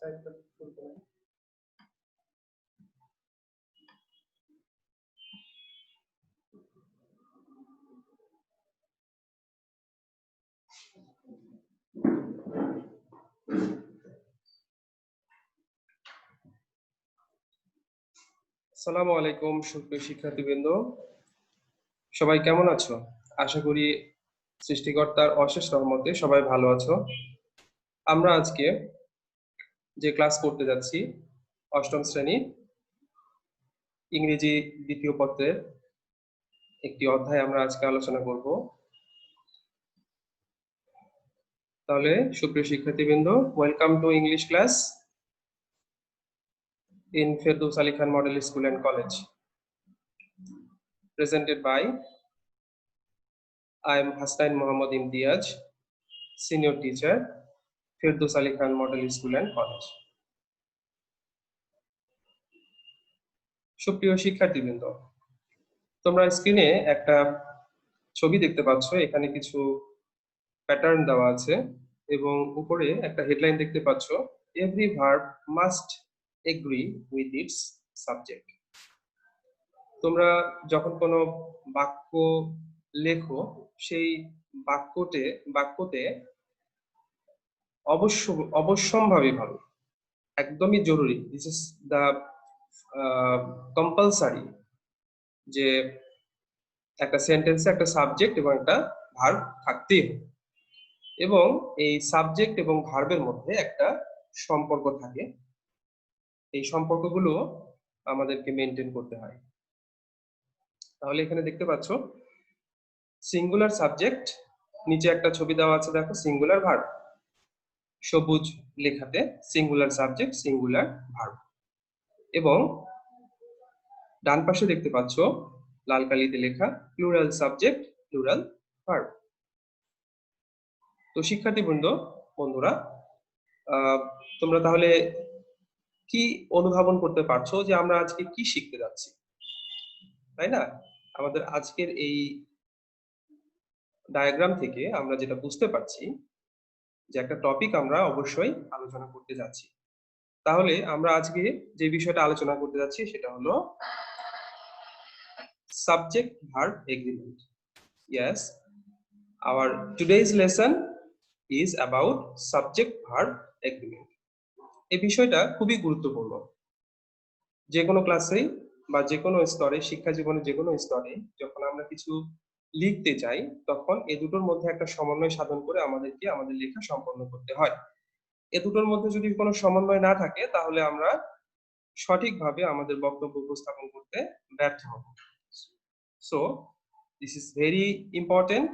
আসসালামু আলাইকুম সুপ্রিয় শিক্ষার্থীবৃন্দ, সবাই কেমন আছো? আশা করি সৃষ্টিকর্তার অশেষ রহমতে সবাই ভালো আছো। আমরা আজকে যে ক্লাস করতে যাচ্ছি অষ্টম শ্রেণী ইংরেজি দ্বিতীয় পত্রের একটি অধ্যায় আমরা আজকে আলোচনা করব। তাহলে সুপ্রিয় শিক্ষার্থীবৃন্দ, welcome to English class in Firdaus Ali Khan Model School and College, presented by I am Hasnain Mohammad Imtiaz, senior teacher, Firdaus Ali Khan Model School and College. সুপ্রিয় শিক্ষার্থীবৃন্দ, তোমরা স্ক্রিনে একটা ছবি দেখতে পাচ্ছ। এখানে কিছু প্যাটার্ন দেওয়া আছে এবং উপরে একটা হেডলাইন দেখতে পাচ্ছ, every verb must agree with its subject. তোমরা যখন কোনো বাক্য লেখো, সেই বাক্যতে অবশ্যম্ভাবী ভাবে, একদমই জরুরি, দিস ইজ দ্য কম্পালসারি, যে একটা সেন্টেন্সে একটা সাবজেক্ট এবং একটা ভার্ব থাকতেই হবে এবং এই সাবজেক্ট এবং ভার্বের মধ্যে একটা সম্পর্ক থাকে। এই সম্পর্কগুলো আমাদেরকে মেনটেন করতে হয়। তাহলে এখানে দেখতে পাচ্ছ সিঙ্গুলার সাবজেক্ট, নিচে একটা ছবি দেওয়া আছে, দেখো সিঙ্গুলার ভার্ব, সবুজ লেখাতে সিঙ্গুলার সাবজেক্ট সিঙ্গুলার ভার্ব, এবং ডান পাশে দেখতে পাচ্ছ লাল কালিতে লেখা প্লুরাল সাবজেক্ট প্লুরাল ভার্ব। তো শিক্ষার্থীবৃন্দ, বন্ধুরা, তোমরা তাহলে কি অনুধাবন করতে পারছো যে আমরা আজকে কি শিখতে যাচ্ছি, তাই না? আমাদের আজকের এই ডায়াগ্রাম থেকে আমরা যেটা বুঝতে পারছি যে একটা টপিক আমরা অবশ্যই আলোচনা করতে যাচ্ছি। তাহলে আমরা আজকে যে বিষয়টা আলোচনা করতে যাচ্ছি সেটা হলো subject verb agreement. Yes, our today's lesson is about subject verb agreement. এই বিষয়টা খুবই গুরুত্বপূর্ণ। যে কোনো ক্লাসে বা যে কোনো স্তরে, শিক্ষা জীবনে যে কোনো স্তরে যখন আমরা কিছু লিখতে চাই, তখন এই দুটোর মধ্যে একটা সমন্বয় সাধন করে আমাদেরকে আমাদের লেখা সম্পন্ন করতে হয়। এ দুটোর মধ্যে যদি কোনো সমন্বয় না থাকে, তাহলে আমরা সঠিকভাবে আমাদের বক্তব্য উপস্থাপন করতে ব্যর্থ হব। So this is very important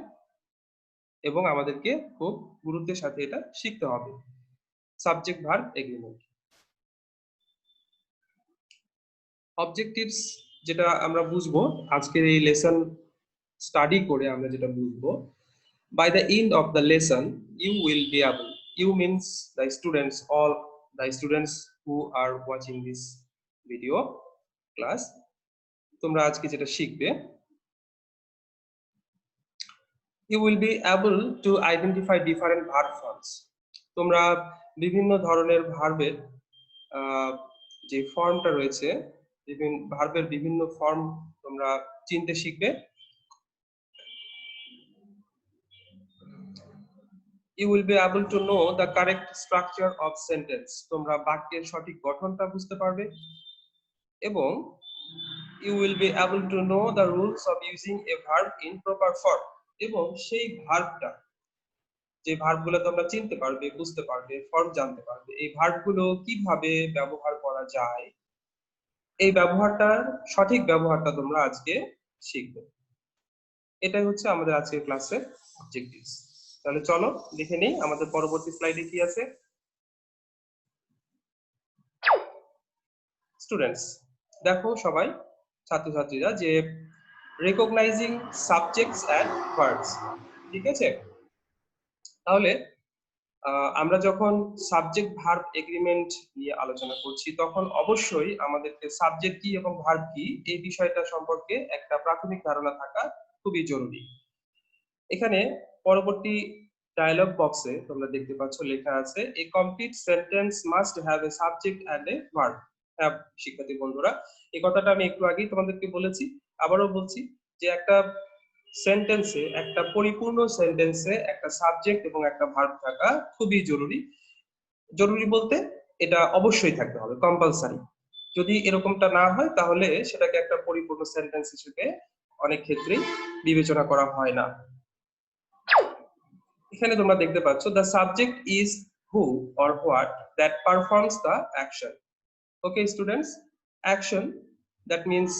এবং আমাদেরকে খুব গুরুত্বের সাথে এটা শিখতে হবে, সাবজেক্ট ভার্ব এগ্রিমেন্ট। অবজেক্টিভস যেটা আমরা বুঝবো আজকের এই লেসন স্টাডি করে, আমরা যেটা বুঝবো, by the end of the lesson you will be able, you means the students, all the students who are watching this video class, তোমরা আজকে যেটা শিখবে, you will be able to identify different verb forms. তোমরা বিভিন্ন ধরনের ভার্বের যে ফর্মটা রয়েছে, বিভিন্ন ভার্বের বিভিন্ন ফর্ম তোমরা চিনতে শিখবে। You will be able to know the correct structure of sentence. তোমরা বাক্যের সঠিক গঠনটা বুঝতে পারবে এবং you will be able to know the rules of using a verb in proper form. এবং সেই ভার্বটা, যে ভার্বগুলো তোমরা চিনতে পারবে, বুঝতে পারবে, ফর্ম জানতে পারবে, এই ভার্বগুলো কিভাবে ব্যবহার করা যায়, এই ব্যবহারটার সঠিক ব্যবহারটা তোমরা আজকে শিখবে। এটাই হচ্ছে আমাদের আজকের ক্লাসের অবজেক্টিভস। তাহলে চলো দেখে নেই আমাদের পরবর্তী স্লাইডে কি আছে। স্টুডেন্টস, দেখো সবাই, ছাত্রছাত্রীরা, যে রেকগনাইজিং সাবজেক্টস এন্ড ভার্বস, ঠিক আছে? তাহলে আমরা যখন সাবজেক্ট ভার্ব এগ্রিমেন্ট নিয়ে আলোচনা করছি, তখন অবশ্যই আমাদেরকে সাবজেক্ট কি এবং ভার্ব কি এই বিষয়টা সম্পর্কে একটা প্রাথমিক ধারণা থাকা খুবই জরুরি। এখানে পরবর্তী ডায়ালগ বক্সে তোমরা দেখতে পাচ্ছ লেখা আছে a complete sentence must have a subject and a verb. হ্যাঁ শিক্ষার্থী বন্ধুরা, এই কথাটা আমি একটু আগেই তোমাদেরকে বলেছি, আবারও বলছি যে একটা সেন্টেন্সে, একটা পরিপূর্ণ সেন্টেন্সে একটা সাবজেক্ট এবং একটা ভার্ব থাকা খুবই জরুরি। জরুরি বলতে এটা অবশ্যই থাকতে হবে, কম্পালসারি। যদি এরকমটা না হয় তাহলে সেটাকে একটা পরিপূর্ণ সেন্টেন্স হিসেবে অনেক ক্ষেত্রেই বিবেচনা করা হয় না। এখানে তোমরা দেখতে পাচ্ছ the subject is who or what that performs the action. Okay students, action that means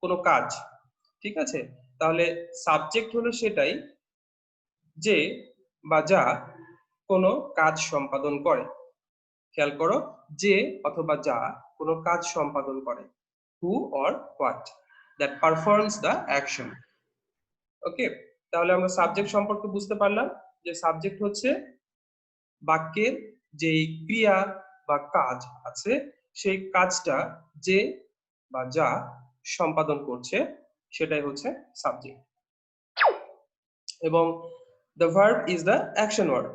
কোনো কাজ, ঠিক আছে? তাহলে সাবজেক্ট হলো সেটাই যে বা যা কোনো কাজ সম্পাদন করে। খেয়াল করো, যে অথবা যা কোনো কাজ সম্পাদন করে, who or what that performs the action. Okay, তাহলে আমরা সাবজেক্ট সম্পর্কে বুঝতে পারলাম যে সাবজেক্ট হচ্ছে বাক্যের যেই ক্রিয়া বা কাজ আছে সেই কাজটা যে বা যা সম্পাদন করছে সেটাই হচ্ছে সাবজেক্ট। এবং the verb is the action word।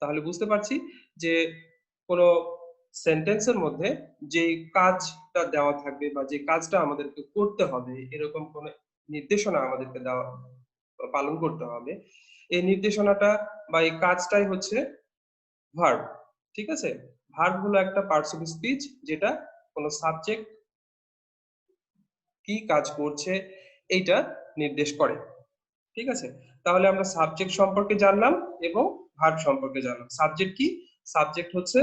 তাহলে বুঝতে পারছি যে কোনো সেন্টেন্সের মধ্যে যে কাজটা দেওয়া থাকবে বা যে কাজটা আমাদেরকে করতে হবে এরকম কোনো নির্দেশনা আমাদেরকে দেওয়া, পালন করতে হবে, এই নির্দেশনাটা বা এই কাজটাই হচ্ছে ভার্ব। ঠিক আছে, ভার্ব হলো একটা পার্টস অফ স্পিচ যেটা কোনো সাবজেক্ট কি কাজ করছে এইটা নির্দেশ করে। ঠিক আছে, তাহলে আমরা সাবজেক্ট সম্পর্কে জানলাম এবং ভার্ব সম্পর্কে জানলাম। সাবজেক্ট কি? সাবজেক্ট হচ্ছে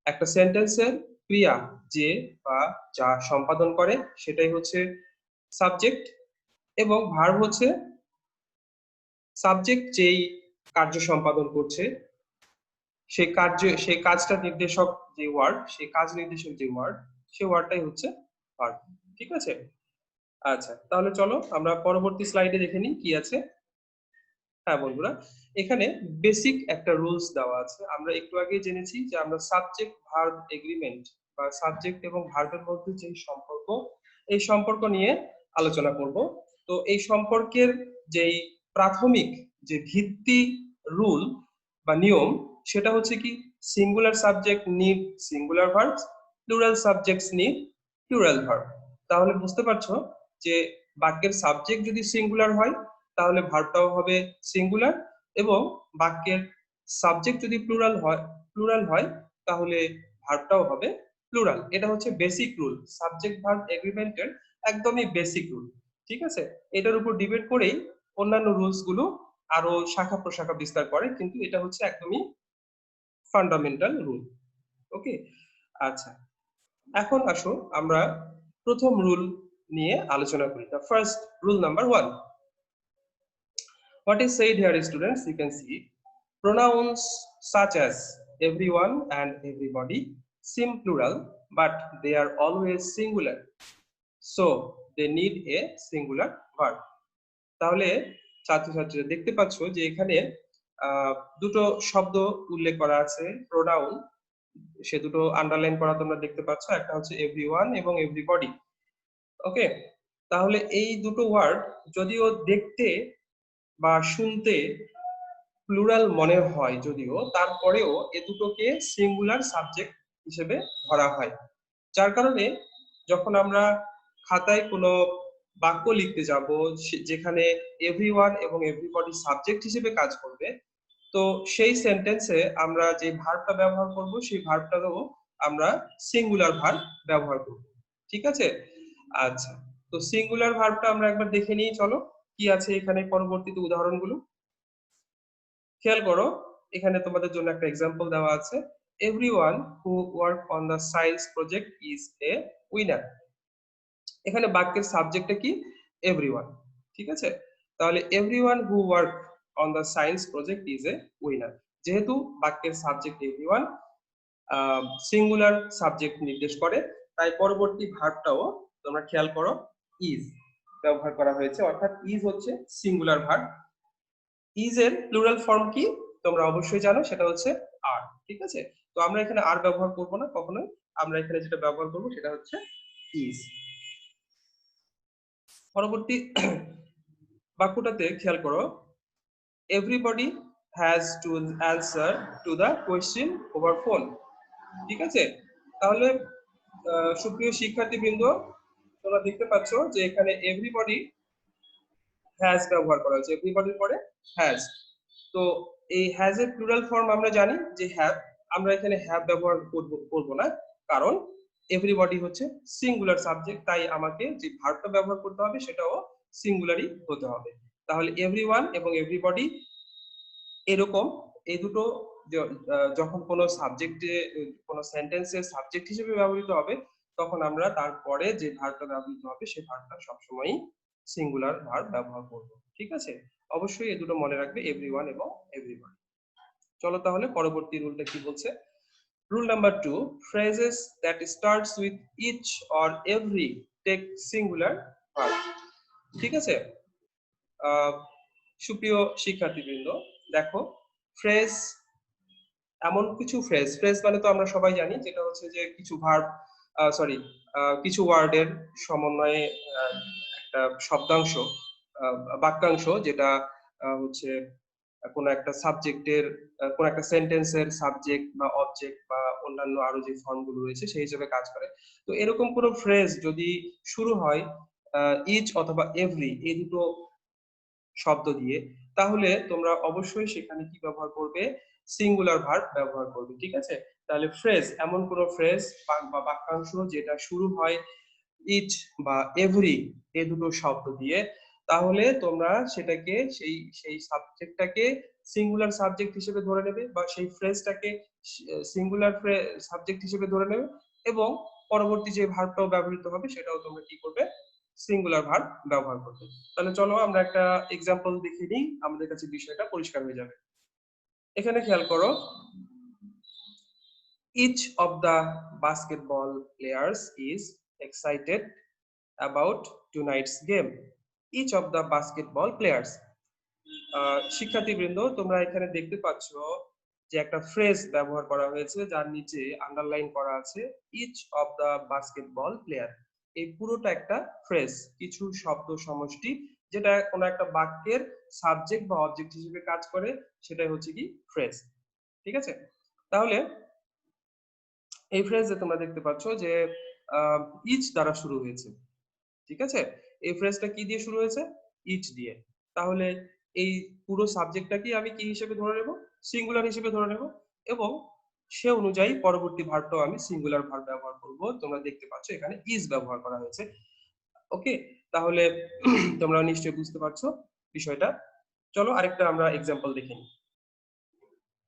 একটা সেন্টেন্সের ক্রিয়া যে বা যা সম্পাদন করে সেটাই হচ্ছে সাবজেক্ট। এবং ভার্ব হচ্ছে সাবজেক্ট যেই কার্য সম্পাদন করছে সেই কার্য, সেই কাজটা নির্দেশক যে ওয়ার্ড, সেই কাজ নির্দেশক যে ওয়ার্ড, সেই ওয়ার্ডটাই হচ্ছে ভার্ব। ঠিক আছে, আচ্ছা তাহলে চলো আমরা পরবর্তী স্লাইডে দেখে নিই কি আছে। হ্যাঁ বন্ধুরা, এখানে বেসিক একটা রুলস দেওয়া আছে। আমরা একটু আগে জেনেছি যে আমরা সাবজেক্ট ভার্ব এগ্রিমেন্ট বা সাবজেক্ট এবং ভার্বের মধ্যে যে সম্পর্ক, এই সম্পর্ক নিয়ে আলোচনা করব। তো এই সম্পর্কের যেই প্রাথমিক যে ভিত্তি রুল বা নিয়ম সেটা হচ্ছে কি, singular subject need singular verbs, plural subjects need plural verb. তাহলে বুঝতে পারছো যে বাক্যের সাবজেক্ট যদি সিঙ্গুলার হয় তাহলে ভার্বটাও হবে সিঙ্গুলার, এবং বাক্যের সাবজেক্ট যদি প্লুরাল হয় তাহলে ভার্বটাও হবে প্লুরাল। এটা হচ্ছে বেসিক রুল, সাবজেক্ট ভার্ব এগ্রিমেন্টের একদমই বেসিক রুল। ঠিক আছে, এটার উপর ডিবেট করেই অন্যান্য রুলস গুলো আরো শাখা প্রশাখা বিস্তার করে, কিন্তু এটা হচ্ছে একদমই ফান্ডামেন্টাল রুল। ওকে, আচ্ছা এখন আসো আমরা প্রথম রুল নিয়ে আলোচনা করি। The first rule number 1, what is said here students, you can see pronouns such as everyone and everybody seem plural but they are always singular, so they need a singular verb। তাহলে ছাত্রছাত্রীরা দেখতে পাচ্ছ যে এখানে দুটো শব্দ উল্লেখ করা আছে, প্রোনাউন, সে দুটো আন্ডারলাইন করা তোমরা দেখতে পাচ্ছ, একটা হচ্ছে এভরিওয়ান এবং এভরিবডি। ওকে, তাহলে এই দুটো ওয়ার্ড যদিও দেখতে বা শুনতে প্লুরাল মনে হয় যদিও, তারপরেও এ দুটোকে সিঙ্গুলার সাবজেক্ট হিসেবে ধরা হয়। যার কারণে যখন আমরা খাতায় কোনো বাক্য লিখতে যাব যেখানে এভরিওয়ান এবং এভরিবডি সাবজেক্ট হিসেবে কাজ করবে, তো সেই সেন্টেন্সে আমরা যে ভার্বটা ব্যবহার করব সেই ভার্বটাও আমরা সিঙ্গুলার ভার্ব ব্যবহার করব। ঠিক আছে, আচ্ছা তো সিঙ্গুলার ভার্বটা আমরা একবার দেখে নিই, চলো কি আছে এখানে পরবর্তীতে উদাহরণগুলো। খেয়াল করো, এখানে তোমাদের জন্য একটা এক্সাম্পল দেওয়া আছে, everyone who work on the science project is a winner. এখানে বাক্যের সাবজেক্টটা কি? এভরিওয়ান। ঠিক আছে, তাহলে everyone who work on the science project is a winner. যেহেতু বাক্যের সাবজেক্ট এভরিওয়ান, সিঙ্গুলার সাবজেক্ট নির্দেশ করে, তাই পরবর্তী ভার্বটাও তোমরা খেয়াল করো ইজ ব্যবহার করা হয়েছে, অর্থাৎ ইজ হচ্ছে সিঙ্গুলার ভার্ব। ইজ এর প্লুরাল ফর্ম কি তোমরা অবশ্যই জানো, সেটা হচ্ছে আর। ঠিক আছে, তো আমরা এখানে আর ব্যবহার করব না কখনোই, আমরা এখানে যেটা ব্যবহার করব সেটা হচ্ছে ইজ। পরবর্তী বাক্যটাতে খেয়াল করো, everybody has to answer to the question over phone. ঠিক আছে, তাহলে সুপ্রিয় শিক্ষার্থীবৃন্দ, তোমরা দেখতে পাচ্ছ যে এখানে এভরিবডি হ্যাজ ব্যবহার করা হয়েছে, এভরিবডির পরে হ্যাজ। তো এই হ্যাজ এর প্লুরাল ফর্ম আমরা জানি যে হ্যাভ, আমরা এখানে হ্যাভ ব্যবহার করব না, কারণ এভরিবডি হচ্ছে সিঙ্গুলার সাবজেক্ট, তাই আমাকে যে ভার্বটা ব্যবহার করতে হবে সেটাও সিঙ্গুলারই হতে হবে। তাহলে এভরিওয়ান এবং এভরিবডি এরকম এই দুটো যখন কোনো সাবজেক্টে কোনো সেন্টেন্সের সাবজেক্ট হিসেবে ব্যবহৃত হবে, তখন আমরা তারপরে যে ভার্বটা ব্যবহৃত হবে সেই ভার্বটা সবসময়ই সিঙ্গুলার ভার্ব ব্যবহার করব। ঠিক আছে, অবশ্যই এই দুটো মনে রাখবে, এভরিওয়ান এবং এভরিবডি। চলো তাহলে পরবর্তী রুলটা কি বলছে। Rule number 2, phrases that starts with each or every take singular verb। ঠিক আছে, সুপ্রিয় শিক্ষার্থীবৃন্দ, দেখো ফ্রেজ, এমন কিছু ফ্রেজ, ফ্রেজ মানে তো আমরা সবাই জানি যেটা হচ্ছে যে কিছু ভার্ব, সরি, কিছু ওয়ার্ডের সমন্বয়ে একটা শব্দাংশ, বাক্যাংশ, যেটা হচ্ছে কোন একটা সাবজেক্টের, কোন একটা সেন্টেন্সের সাবজেক্ট বা অবজেক্ট বা অন্যান্য আরো যে ফর্মগুলো রয়েছে সেই হিসেবে কাজ করে। তো এরকম কোনো ফ্রেজ যদি শুরু হয় ইচ অথবা এভরি এই দুটো শব্দ দিয়ে, তাহলে তোমরা অবশ্যই সেখানে কি ব্যবহার করবে, সিঙ্গুলার ভার্ব ব্যবহার করবে। ঠিক আছে, তাহলে ফ্রেজ, এমন কোন ফ্রেজ বা বাক্যাংশ যেটা শুরু হয় ইচ বা এভরি এই দুটো শব্দ দিয়ে, তাহলে তোমরা সেটাকে সেই সেই সাবজেক্টটাকে সিঙ্গুলার সাবজেক্ট হিসেবে ধরে নেবে, বা সেই ফ্রেজটাকে সিঙ্গুলার সাবজেক্ট হিসেবে ধরে নেবে, এবং পরবর্তী যে ভার্বটাও ব্যবহৃত হবে সেটাও তোমরা কি করবে, সিঙ্গুলার ভার্ব ব্যবহার করবে। তাহলে চলো আমরা একটা এক্সাম্পল দেখে নিই, আমাদের কাছে বিষয়টা পরিষ্কার হয়ে যাবে। এখানে খেয়াল করো, each of the basketball players is excited about tonight's game. Each of the basketball players, শিক্ষার্থীবৃন্দ তোমরা এখানে দেখতে পাচ্ছ যে একটা ফ্রেজ ব্যবহার করা হয়েছে যার নিচে আন্ডারলাইন করা আছে each of the basketball player. এই পুরোটা একটা ফ্রেজ, কিছু শব্দ সমষ্টি, যেটা কোনো একটা বাক্যের সাবজেক্ট বা অবজেক্ট হিসেবে কাজ করে, সেটাই হচ্ছে কি ফ্রেজ। ঠিক আছে, তাহলে এই ফ্রেজে তোমরা দেখতে পাচ্ছ যে ইচ দ্বারা শুরু হয়েছে। ঠিক আছে, এই ফ্রেজটা কি দিয়ে শুরু হয়েছে, ইচ দিয়ে। তাহলে এই পুরো সাবজেক্টটাকে আমি কি হিসেবে ধরে নেব, সিঙ্গুলার হিসেবে ধরে নেব, এবং সে অনুযায়ী পরবর্তী ভার্বটাও আমি সিঙ্গুলার ভার্ব ব্যবহার করব। তোমরা দেখতে পাচ্ছ এখানে ইজ ব্যবহার করা হয়েছে। ওকে, তাহলে তোমরা নিশ্চয়ই বুঝতে পারছো বিষয়টা। চলো আরেকটা আমরা এক্সাম্পল দেখে নিই।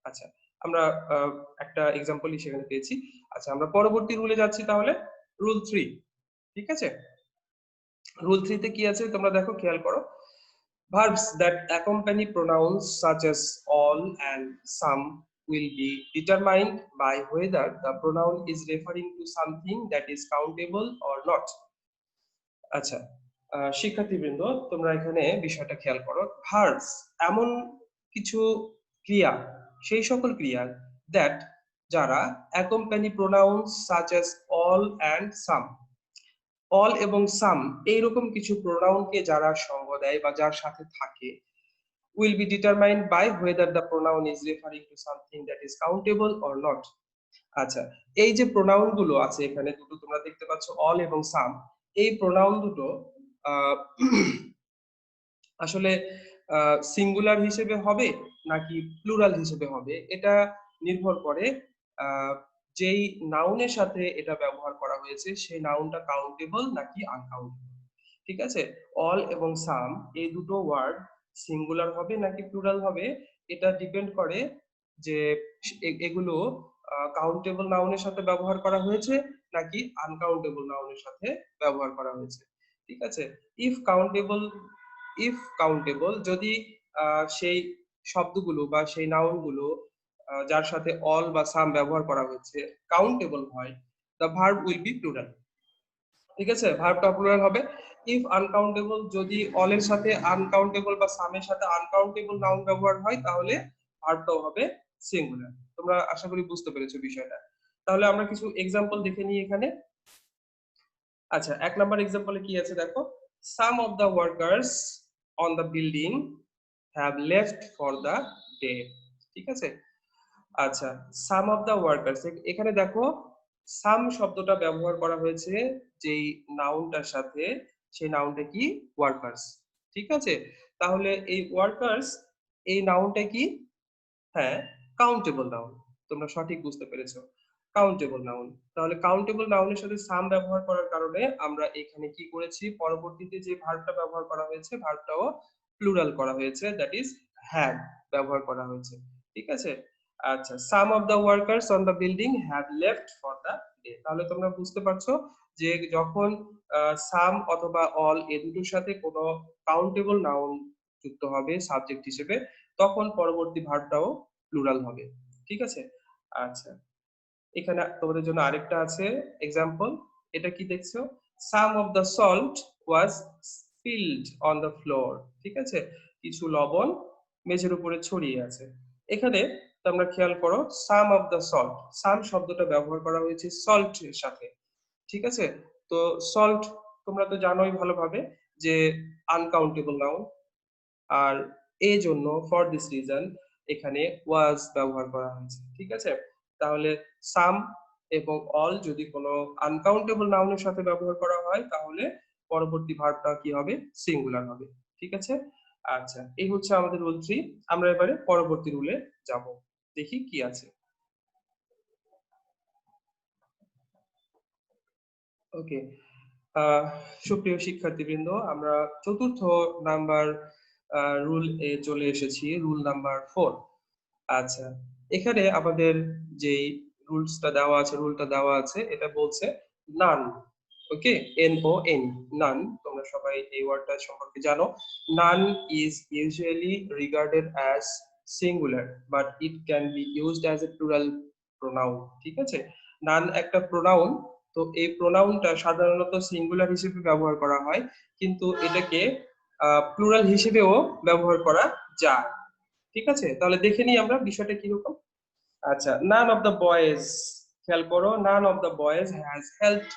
আচ্ছা, আমরা একটা এক্সাম্পলই সেখানে পেয়েছি। আচ্ছা, আমরা পরবর্তী রুলে যাচ্ছি, তাহলে রুল 3। ঠিক আছে, রুল 3 তে কি আছে তোমরা দেখো, খেয়াল করো, verbs that accompany pronouns such as all and some will be determined by whether the pronoun is referring to something that is countable or not। আচ্ছা, শিক্ষার্থীবৃন্দ তোমরা এখানে বিষয়টা খেয়াল করো, verbs এমন কিছু ক্রিয়া, সেই সকল ক্রিয়া that যারা accompany pronouns such as all and some, all এবং সাম এইরকম কিছু প্রোনাউনকে যারা সঙ্গ দেয় বা যার সাথে থাকে, will be determined by whether the pronoun is referring to something that is countable or not। আচ্ছা, এই যে প্রোনাউন গুলো আছে এখানে দুটো তোমরা দেখতে পাচ্ছ, অল এবং সাম, এই প্রোনাউন দুটো আসলে সিঙ্গুলার হিসেবে হবে নাকি প্লুরাল হিসেবে হবে, এটা নির্ভর করে যেই নাউনের সাথে এটা ব্যবহার করা হয়েছে সেই নাউনটা কাউন্টেবল নাকি আনকাউন্টেবল। ঠিক আছে, অল এবং সাম এই দুটো ওয়ার্ড সিঙ্গুলার হবে নাকি প্লুরাল হবে, এটা ডিপেন্ড করে যে এগুলো কাউন্টেবল নাউনের সাথে ব্যবহার করা হয়েছে নাকি আনকাউন্টেবল নাউনের সাথে ব্যবহার করা হয়েছে। ঠিক আছে, ইফ কাউন্টেবল যদি সেই শব্দগুলো বা সেই নাউনগুলো যার সাথে অল বা সাম ব্যবহার করা হয়েছে কাউন্টেবল হয়, the verb will be plural. ঠিক আছে, ভার্বটা প্লুরাল হবে। ইফ আনকাউন্টেবল, যদি অলের সাথে আনকাউন্টেবল বা সামের সাথে আনকাউন্টেবল নাউন ব্যবহার হয়, তাহলে ভার্বটাও হবে সিঙ্গুলার। তোমরা আশা করি বুঝতে পেরেছো বিষয়টা। তাহলে আমরা কিছু এক্সাম্পল দেখে নিই এখানে। আচ্ছা, 1 নাম্বার এক্সাম্পলে কি আছে দেখো, some of the workers on the building have left for the day. ঠিক আছে। আচ্ছা, সাম অফ দ্য ওয়ার্কার্স, এখানে দেখো সাম শব্দটা ব্যবহার করা হয়েছে যেই নাউনটার সাথে, সেই নাউনটা কি? ওয়ার্কার্স। ঠিক আছে, তাহলে এই ওয়ার্কার্স এই নাউনটা কি? হ্যাঁ, কাউন্টেবল নাউন। তোমরা সঠিক বুঝতে পেরেছো, কাউন্টেবল নাউন। তাহলে কাউন্টেবল নাউনের সাথে সাম ব্যবহার করার কারণে আমরা এখানে কি করেছি, পরবর্তীতে যে ভার্বটা ব্যবহার করা হয়েছে ভার্বটাও প্লুরাল করা হয়েছে, দ্যাট ইজ হ্যাভ ব্যবহার করা হয়েছে। ঠিক আছে। আচ্ছা, some of the workers on the building have left for the day. তাহলে তোমরা বুঝতে পারছো যে যখন সাম অথবা অল এ দুটোর সাথে কোনো কাউন্টেবল নাউন যুক্ত হবে সাবজেক্ট হিসেবে, তখন পরবর্তী ভার্বটাও প্লুরাল হবে। ঠিক আছে। আচ্ছা, এখানে তোমাদের জন্য আরেকটা আছে এক্সাম্পল। এটা কি দেখছো? Some of the salt was spilled on the floor. ঠিক আছে, কিছু লবণ মেঝের উপরে ছড়িয়ে আছে। এখানে তোমরা খেয়াল করো, সাম অফ দ্য সল্ট, সাম শব্দটা ব্যবহার করা হয়েছে সল্ট এর সাথে। ঠিক আছে, তো সল্ট তোমরা তো জানোই ভালোভাবে যে আনকাউন্টেবল নাউন, আর এই জন্য ফর দিস রিজন এখানে ওয়াজ ব্যবহার করা হয়েছে। ঠিক আছে, তাহলে সাম এবং অল যদি কোনো আনকাউন্টেবল নাউনের সাথে ব্যবহার করা হয় তাহলে পরবর্তী ভার্বটা কি হবে? সিঙ্গুলার হবে। ঠিক আছে। আচ্ছা, এই হচ্ছে আমাদের রুল 3। আমরা এবারে পরবর্তী রুলে যাব, দেখি কি আছে। ওকে, সুপ্রিয় শিক্ষার্থীবৃন্দ, আমরা চতুর্থ নাম্বার রুল এ চলে এসেছি, রুল নাম্বার 4। আচ্ছা, এখানে আমাদের যেই রুলটা দেওয়া আছে এটা বলছে নান। ওকে, NON, নান। তোমরা সবাই এই ওয়ার্ডটা সম্পর্কে জানো। নান is usually regarded as singular but it can be used as a plural pronoun. ঠিক আছে, নান একটা প্রোনাউন, তো এই প্রোনাউনটা সাধারণত সিঙ্গুলার হিসেবে ব্যবহার করা হয়, কিন্তু এটাকে প্লুরাল হিসেবেও ব্যবহার করা যায়। ঠিক আছে, তাহলে দেখে নিই আমরা বিষয়টা কিরকম। আচ্ছা, নান অফ দ্য বয়েজ, খেয়াল করো, none of the boys has helped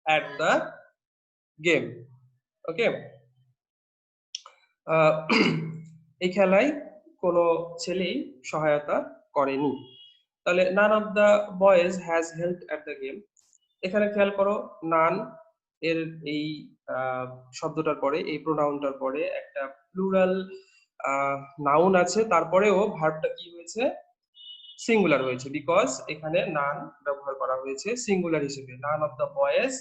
at the game. Okay, এই খেলায় কোনো ছেলেই সহায়তা করেনি। তাহলে none of the boys has helped at the game, এখানে খেয়াল করো, নান এর এই শব্দটার পরে, এই প্রোনাউনটার পরে একটা প্লুরাল নাউন আছে, তারপরেও ভার্বটা কি হয়েছে? সিঙ্গুলার হয়েছে, বিকজ এখানে নান ব্যবহার করা হয়েছে সিঙ্গুলার হিসেবে। নান of the boys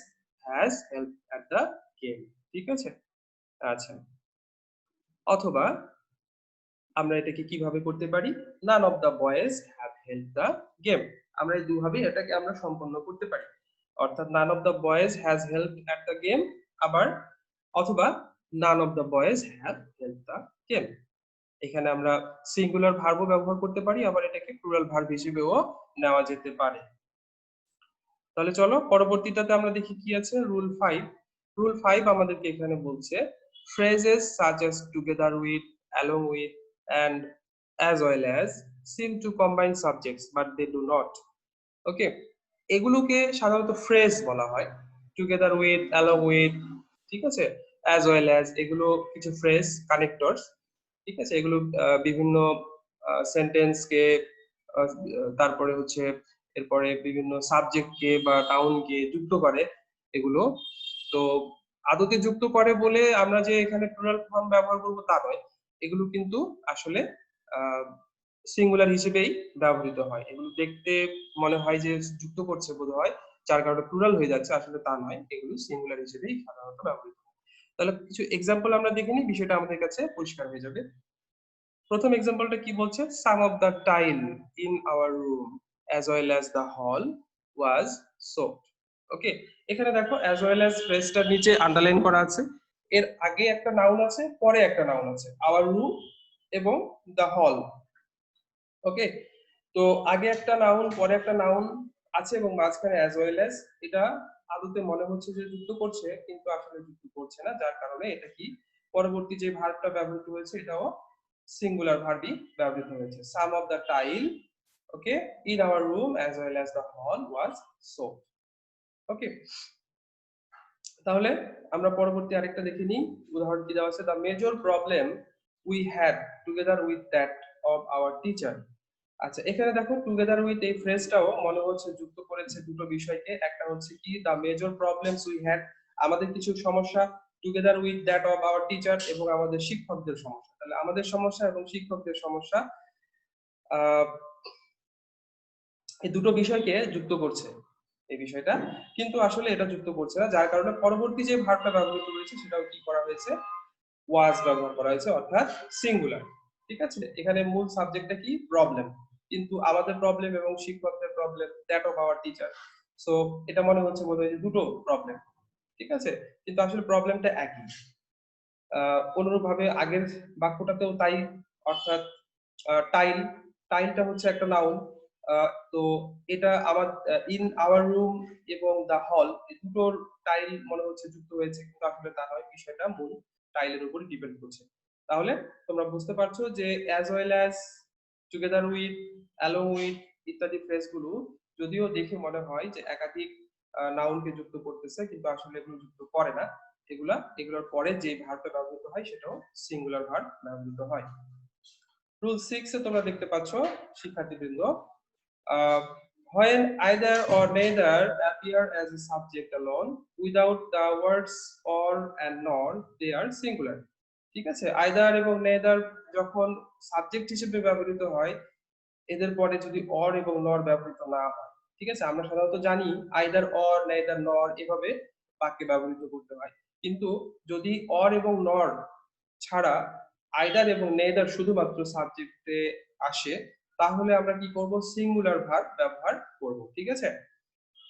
has help at the game. ঠিক আছে। আচ্ছা, অথবা আমরা এটাকে কিভাবে করতে পারি? নান of the boys have help the game. আমরা এই দুভাবে এটাকে আমরা সম্পন্ন করতে পারি, অর্থাৎ নান of the boys has help at the game, আবার অথবা নান of the boys have help the game. এখানে আমরা সিঙ্গুলার ভার্বও ব্যবহার করতে পারি, আবার এটাকে প্লুরাল ভার্ব হিসেবেও নেওয়া যেতে পারে। তাহলে চলো পরবর্তীটাতে আমরা দেখি কি আছে, রুল 5। রুল 5 আমাদেরকে এখানে বলছে phrases such as together with, along with, and as well as seem to combine subjects but they do not. ওকে, এগুলোকে সাধারণত ফ্রেজ বলা হয়, টুগেদার উইথ, অ্যালং উইথ, ঠিক আছে, অ্যাজ ওয়েল অ্যাজ, এগুলো কিছু ফ্রেজ কানেক্টরস। ঠিক আছে, এগুলো বিভিন্ন সেন্টেন্সকে, তারপরে হচ্ছে এরপরে বিভিন্ন সাবজেক্টকে বা টাউনকে যুক্ত করে এগুলো। তো আদতে যুক্ত করে বলে আমরা যে এখানে প্লুরাল ফর্ম ব্যবহার করব তা নয়, এগুলো কিন্তু আসলে সিঙ্গুলার হিসেবেই ব্যবহৃত হয়। এগুলো দেখতে মনে হয় যে যুক্ত করছে বোধ হয়, যার কারণে প্লুরাল হয়ে যাচ্ছে, আসলে তা নয়, এগুলো সিঙ্গুলার হিসেবেই সাধারণত ব্যবহৃত হয়। তাহলে কিছু এক্সাম্পল আমরা দেখে নিই, বিষয়টা আমাদের কাছে পরিষ্কার হয়ে যাবে। প্রথম এক্সাম্পলটা কি বলছে? Some of the tile in our room as well as the hall was সোপড। ওকে, এখানে দেখো অ্যাজ ওয়েল অ্যাজ ফ্রেজটার নিচে আন্ডারলাইন করা আছে, এর আগে একটা নাউন আছে, পরে একটা নাউন আছে, আওয়ার রুম এবং দ্য হল। ওকে, তো আগে একটা নাউন পরে একটা নাউন আছে এবং মাঝখানে অ্যাজ ওয়েল অ্যাজ, এটা আদতে মনে হচ্ছে যে যুক্ত করছে, কিন্তু আসলে যুক্ত করছে না, যার কারণে এটা কি, পরবর্তী যে ভার্বটা ব্যবহৃত হয়েছে এটাও সিঙ্গুলার ভার্বই ব্যবহৃত হয়েছে। Some of the tile, okay, in our room as well as the hall was সোপড। ওকে, তাহলে আমরা পরবর্তী আরেকটা দেখে নিই, উদাহরণ কি দেওয়া আছে, the major problem we had together with that of our teacher. আচ্ছা, এখানে দেখো টুগেদার উইথ এই ফ্রেজটাও মনে হচ্ছে যুক্ত করেছে দুটো বিষয়কে। একটা হচ্ছে কি the major problems we had, আমাদের কিছু সমস্যা, together with that of our teacher, এবং আমাদের শিক্ষকদের সমস্যা। তাহলে আমাদের সমস্যা এবং শিক্ষকদের সমস্যা এই দুটো বিষয়কে যুক্ত করছে এই বিষয়টা, কিন্তু আসলে এটা যুক্ত করছে না, যার কারণে পরবর্তী যে ভার্বটা ব্যবহৃত হয়েছে সেটাও কি করা হয়েছে, ওয়াজ ব্যবহার করা হয়েছে, অর্থাৎ সিঙ্গুলার। ঠিক আছে, এখানে মূল সাবজেক্টটা কি, প্রবলেম, কিন্তু আমাদের প্রবলেম এবং শিক্ষকদের problem, that of our teacher. So এটা মনে হচ্ছে বোধহয় যে দুটো প্রবলেম। ঠিক আছে, কিন্তু আসলে প্রবলেমটা একই। অনুরূপভাবে আগের বাক্যটাতেও তাই, অর্থাৎ টাইল, টাইলটা হচ্ছে একটা নাউন। তো এটা আমার ইন আওয়ার রুম এবং দ্য হল, এই দুটোর টাইল মনে হচ্ছে যুক্ত হয়েছে, কিন্তু আসলে তা নয়, বিষয়টা মূল টাইলের উপর ডিপেন্ড করছে। তাহলে তোমরা বুঝতে পারছো যে as well as, together with, along with ইত্যাদি ফ্রেজগুলো যদিও দেখে মনে হয় যে একাধিক নাউনকে যুক্ত করতেছে, কিন্তু আসলে এগুলো যুক্ত করে না। এগুলোর পরে যে ভার্বটা ব্যবহৃত হয় সেটাও সিঙ্গুলার ভার্ব ব্যবহৃত হয়। রুল 6 এ তোমরা দেখতে পাচ্ছ শিক্ষার্থীবৃন্দ, when either or neither appear as a subject alone without the words or and nor, they are singular. ঠিক আছে, either এবং neither যখন সাবজেক্ট হিসেবে ব্যবহৃত হয়, এদের পরে যদি অর এবং নর ব্যবহৃত না হয়, ঠিক আছে, আমরা সাধারণত জানি আইদার অর, নেইদার নর এভাবে বাক্যে ব্যবহৃত করতে হয়, কিন্তু যদি অর এবং নর ছাড়া আইদার এবং নেইদার শুধুমাত্র সাবজেক্টে আসে, তাহলে আমরা কি করব, সিঙ্গুলার ভার্ব ব্যবহার করব। ঠিক আছে,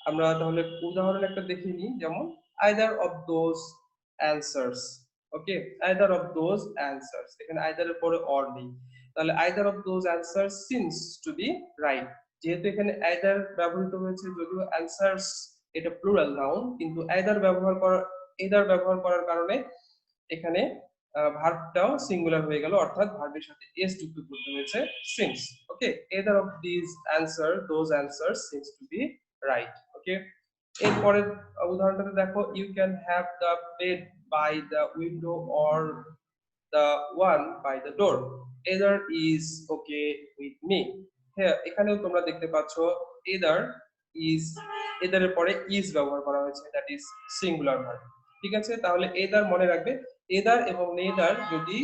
আমরা তাহলে উদাহরণ একটা দেখে নিই, যেমন either of those answers. Okay, either of those answers, এখানে আইদার এর পরে অর নেই, তাহলে either of those answers seems to be right. যেহেতু এখানে আইদার ব্যবহৃত হয়েছে, যদিও অ্যানসার্স এটা প্লুরাল নাউন, কিন্তু আইদার ব্যবহার করার কারণে এখানে ভার্বটাও সিঙ্গুলার হয়ে গেল, অর্থাৎ ভার্বের সাথে এস যুক্ত করতে হয়েছে, seems. Okay, either of these answer those answers seems to be right. Okay, এরপরের উদাহরণটাতে দেখো, you can have the bed by the window or the one by the door, either is okay with me। হ্যাঁ, এখানেও তোমরা দেখতে পাচ্ছ either is, either এর পরে is ব্যবহার করা হয়েছে, দ্যাট ইজ সিঙ্গুলার ভার্ব। ঠিক আছে, তাহলে either মনে রাখবে, either এবং neither যদি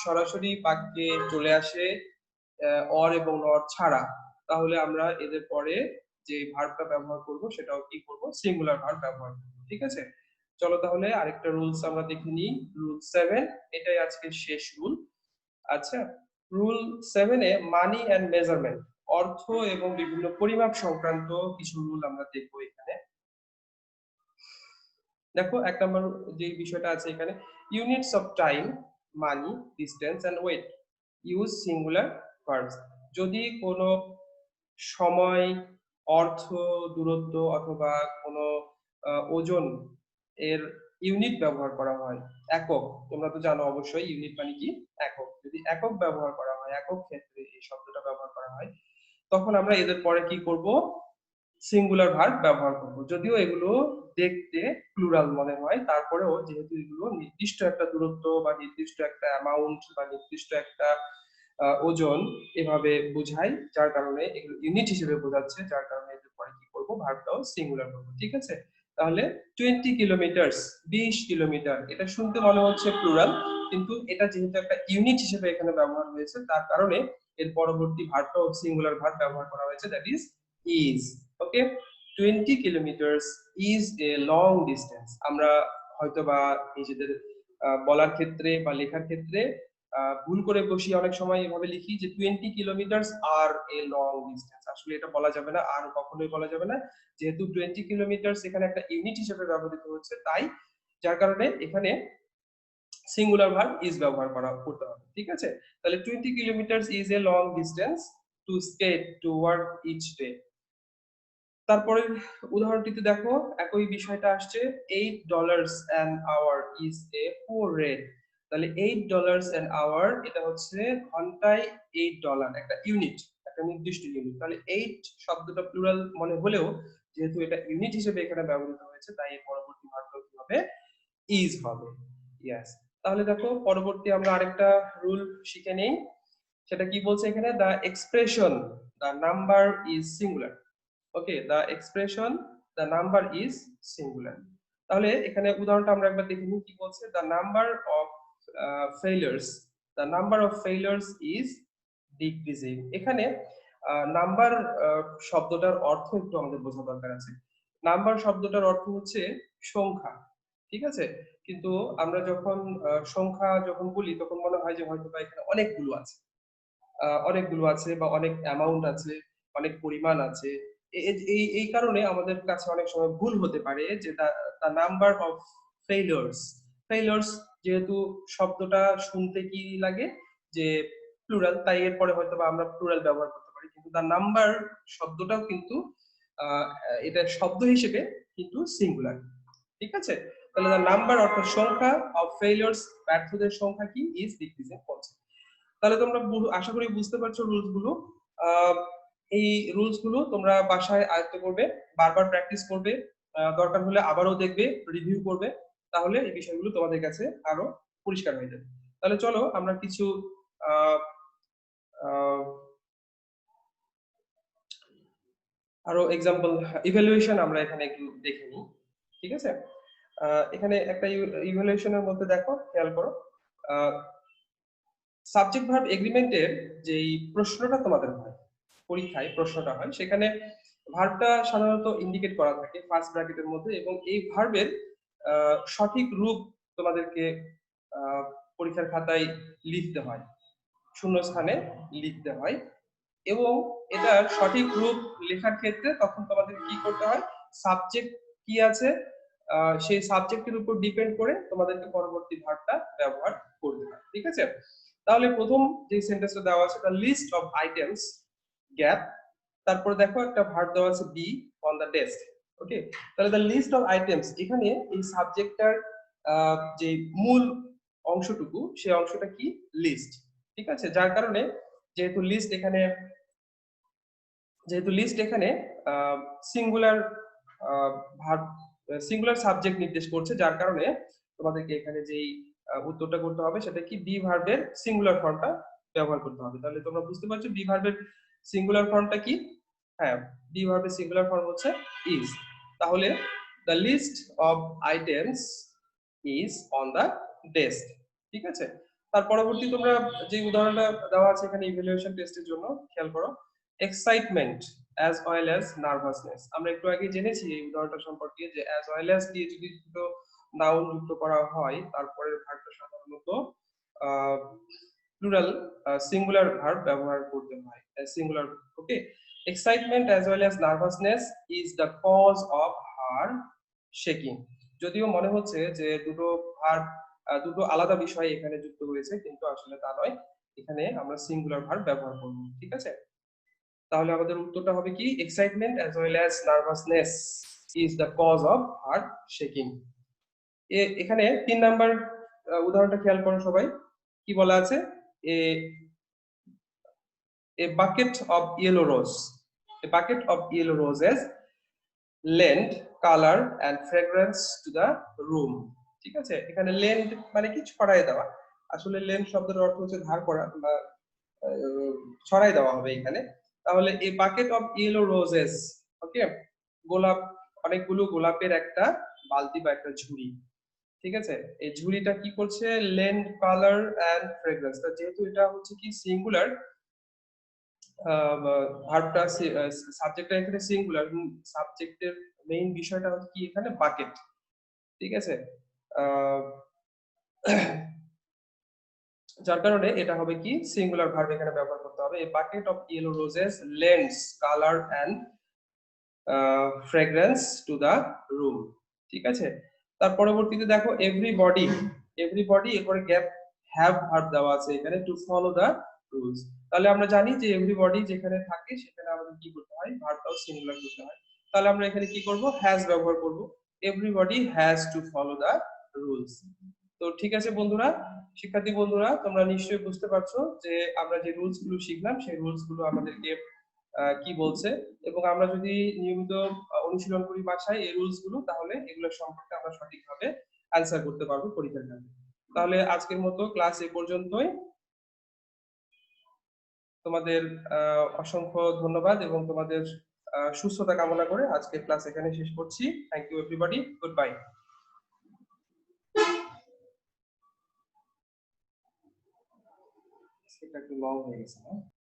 সরাসরি বাক্যে চলে আসে অর এবং নর ছাড়া, তাহলে আমরা এদের পরে যে ভার্বটা ব্যবহার করব সেটাও কি করব, সিঙ্গুলার ভার্ব ব্যবহার করব। ঠিক আছে, চলো তাহলে আরেকটা রুলস আমরা দেখে নিই, রুল 7, এটাই আজকের শেষ রুল। আচ্ছা, রুল 7 এ মানি এন্ড মেজারমেন্ট, অর্থ এবং বিভিন্ন পরিমাপ সংক্রান্ত কিছু রুল আমরা দেখব এখানে। দেখো, এক নম্বর যে বিষয়টা আছে এখানে, units of time, money, distance and weight, use singular verbs. যদি কোনো সময়, অর্থ, দূরত্ব অথবা কোনো ওজন এর ইউনিট ব্যবহার করা হয়, একক, তোমরা তো জানো অবশ্যই ইউনিট মানে কি, একক, যদি একক ব্যবহার করা হয়, একক ক্ষেত্রে এই শব্দটা ব্যবহার করা হয়, তখন আমরা এদের পরে কি করব, সিঙ্গুলার ভার্ব ব্যবহার করব। যদিও এগুলো দেখতে প্লুরাল মনে হয়, তারপরেও যেহেতু এগুলো নির্দিষ্ট একটা দূরত্ব বা নির্দিষ্ট একটা অ্যামাউন্ট বা নির্দিষ্ট একটা ওজন এভাবে বোঝায়, যার কারণে এগুলো ইউনিট হিসেবে বোঝাচ্ছে, যার কারণে এদের পরে কি করব, ভার্বটাও সিঙ্গুলার করব। ঠিক আছে, তাহলে 20 কিলোমিটারস, 20 কিলোমিটার, এটা শুনতে মনে হচ্ছে প্লুরাল, কিন্তু এটা যেহেতু একটা ইউনিট হিসেবে এখানে ব্যবহার হয়েছে, তার কারণে এর পরবর্তী ভার্বটাও সিঙ্গুলার ভার্ব ব্যবহার করা হয়েছে, that is. Okay, 20 kilometres is a long distance. আমরা হয়তোবা নিজেদের বলার ক্ষেত্রে বা লেখার ক্ষেত্রে ভুল করে বসি, অনেক সময় এভাবে লিখি যে 20 kilometres are a long distance, আসলে এটা বলা যাবে না, আর কখনোই বলা যাবে না, যেহেতু 20 কিলোমিটারস এখানে একটা ইউনিট হিসেবে ব্যবহৃত হচ্ছে, তাই যার কারণে এখানে সিঙ্গুলার ভার্ব ইজ ব্যবহার করতে হবে। ঠিক আছে, তাহলে 20 kilometres is a long distance to skate to work each day. তারপরে উদাহরণটিতে দেখো, একই বিষয়টা আসছে, $8 an hour is a poor rate। তাহলে $8 an hour, এটা হচ্ছে ঘন্টায় $8, একটা ইউনিট, একটা নির্দিষ্ট ইউনিট। তাহলে 8 শব্দটা প্লুরাল মনে হলেও, যেহেতু এটা ইউনিট হিসেবে এখানে ব্যবহৃত হয়েছে, তাই এর পরবর্তী ভার্বটা কি হবে, ইজ হবে। ইয়েস। তাহলে দেখো পরবর্তী আমরা আরেকটা রুল শিখে নেই। সেটা কি বলছে এখানে, the expression the number is singular. Okay, the expression the number is singular. তাহলে এখানে উদাহরণটা আমরা একবার দেখে নিই কি বলছে, the number of ফেইলিয়ার্স, the number of ফেইলিয়ার্স is decreasing. এখানে নাম্বার শব্দটার অর্থ একটু আমাদের বোঝা দরকার আছে। নাম্বার শব্দটার অর্থ হচ্ছে সংখ্যা, ঠিক আছে? কিন্তু আমরা যখন সংখ্যা যখন বলি তখন মনে হয় যে হয়তো বা এখানে অনেকগুলো আছে বা অনেক অ্যামাউন্ট আছে, অনেক পরিমাণ আছে। এই কারণে আমাদের কাছে অনেক সময় ভুল হতে পারে যে দ্য নাম্বার অফ ফেইলিয়ার্স। ফেইলিয়ার্স যেহেতু শব্দটা শুনতে কি লাগে যে প্লুরাল, তাই এরপরে হয়তো বা আমরা প্লুরাল ব্যবহার করতে পারি, কিন্তু দ্য নাম্বার শব্দটাও কিন্তু আহ, এটা শব্দ হিসেবে কিন্তু সিঙ্গুলার, ঠিক আছে? তাহলে দ্য নাম্বার অর্থাৎ সংখ্যা, অফ ফেইলিয়ার্স ব্যর্থদের সংখ্যা কি, ইজ ডিক্রিজিং কমছে। তাহলে তোমরা আশা করি বুঝতে পারছো রুলস গুলো। এই রুলস গুলো তোমরা বাসায় আয়ত্ত করবে, বারবার প্র্যাকটিস করবে, দরকার হলে আবারও দেখবে, রিভিউ করবে, তাহলে এই বিষয়গুলো তোমাদের কাছে আরো পরিষ্কার হয়ে যাবে। তাহলে চলো আমরা কিছু আহ, আহ, আরো এক্সাম্পল ইভ্যালুয়েশন আমরা এখানে একটু দেখে নিই, ঠিক আছে? এখানে একটা ইভ্যালুয়েশনের মধ্যে দেখো, খেয়াল করো, সাবজেক্ট ভার্ব এগ্রিমেন্টের যেই প্রশ্নটা তোমাদের হয় পরীক্ষায়, প্রশ্নটা হয় সেখানে ভার্বটা সাধারণত ইন্ডিকেট করা থাকে ফার্স্ট ব্র্যাকেটের মধ্যে, এবং এই ভার্বের সঠিক রূপ তোমাদেরকে আহ, পরীক্ষার খাতায় লিখতে হয়, শূন্যস্থানে লিখতে হয়। এবং এটার সঠিক রূপ লেখার ক্ষেত্রে তখন তোমাদের কি করতে হয়, সাবজেক্ট কি আছে সেই সাবজেক্টের উপর ডিপেন্ড করে তোমাদেরকে পরবর্তী ভার্বটা ব্যবহার করতে হয়, ঠিক আছে? তাহলে প্রথম যে সেন্টেন্সটা দেওয়া আছে, the list of items gap, তারপর দেখো একটা ভার্ব দেওয়া আছে be on the desk. Okay, তাহলে দ্য লিস্ট অফ আইটেমস, এখানে এই সাবজেক্টটার যে মূল অংশটুকু সেই অংশটা কি, লিস্ট, ঠিক আছে? যার কারণে যেহেতু লিস্ট এখানে সিঙ্গুলার ভার্ব, সিঙ্গুলার সাবজেক্ট নির্দেশ করছে, যার কারণে তোমাদেরকে এখানে যেই উত্তরটা করতে হবে সেটা কি, বি ভার্বের সিঙ্গুলার ফর্মটা ব্যবহার করতে হবে। তাহলে তোমরা বুঝতে পারছো বি ভার্বের সিঙ্গুলার ফর্মটা কি? হ্যাঁ, বি ভার্বের সিঙ্গুলার ফর্ম হচ্ছে ইজ। তাহলে the list of items is on the desk, ঠিক আছে? তার পরবর্তী তোমরা যে উদাহরণটা দেওয়া আছে এখানে ইভ্যালুয়েশন টেস্টের জন্য, খেয়াল করো, excitement as well as nervousness. আমরা একটু আগে জেনেছি এই উদাহরণটা সম্পর্কে যে অ্যাজ ওয়েল অ্যাজ দিয়ে যদি দুটো নাউন যুক্ত করা হয় তারপরে ভার্বটা সাধারণত প্লুরাল সিঙ্গুলার ভার্ব ব্যবহার করতে হয়, singular. Okay, excitement as well as nervousness is the cause of her shaking. যদিও মনে হচ্ছে যে দুটো ভার্ব, দুটো আলাদা বিষয় এখানে যুক্ত হয়েছে, কিন্তু আসলে তা নয়, এখানে আমরা সিঙ্গুলার ভার্ব ব্যবহার করব, ঠিক আছে? তাহলে আমাদের উত্তরটা হবে কি, excitement as well as nervousness is the cause of heart shaking. এখানে 3 নাম্বার উদাহরণটা খেয়াল করো সবাই, কি বলা আছে, a bucket of yellow rose, a bucket of yellow roses lend colour and fragrance to the room, ঠিক আছে? এখানে লেন্ড মানে কি, ছড়ায় দেওয়া। আসলে লেন্ড শব্দের অর্থ হচ্ছে ধার করা বা ছড়াই দেওয়া হবে এখানে। তাহলে এই বাকেট অফ ইয়েলো রোজেস, ওকে, গোলাপ, অনেকগুলো গোলাপের একটা বালতি বা একটা ঝুড়ি, ঠিক আছে? এই ঝুড়িটা কি করছে, লেন্ড কালার এন্ড ফ্রেগ্রেন্স। যেহেতু এটা হচ্ছে কি সিঙ্গুলার, ভার্বটা সাবজেক্টটা এখানে সিঙ্গুলার, সাবজেক্টের মেইন বিষয়টা হচ্ছে কি এখানে বাকেট, ঠিক আছে? আহ যার কারণে এটা হবে কি, সিঙ্গুলার ভার্ব এখানে ব্যবহার করতে হবে। A bucket of yellow roses lends colour and fragrance to the room, ঠিক আছে? তার পরবর্তীতে দেখো এভরিবডি, এভরিবডি এরপরে গ্যাপ হ্যাভ ভার্ব দেওয়া আছে এখানে, টু ফলো দা রুলস। তাহলে আমরা জানি যে এভরিবডি যেখানে থাকে সেখানে আমাদের কি করতে হয়, ভার্বটাও সিঙ্গুলার করতে হয়। তাহলে আমরা এখানে কি করব, হ্যাজ ব্যবহার করব, everybody has to follow the rules. তো ঠিক আছে বন্ধুরা, শিক্ষার্থী বন্ধুরা, তোমরা নিশ্চয়ই বুঝতে পারছো যে আমরা যে রুলস গুলো শিখলাম সেই রুলস গুলো আমাদেরকে কি বলছে, এবং আমরা যদি নিয়মিত অনুশীলন করি বাসায় এই রুলস গুলো, তাহলে এগুলো সম্পর্কে আমরা সঠিকভাবে অ্যান্সার করতে পারবো পরীক্ষার ক্ষেত্রে। তাহলে আজকের মতো ক্লাস এই পর্যন্তই। তোমাদের অসংখ্য ধন্যবাদ এবং তোমাদের সুস্থতা কামনা করে আজকের ক্লাস এখানে শেষ করছি। Thank you everybody, goodbye. এটা একটু লং হয়ে গেছে না?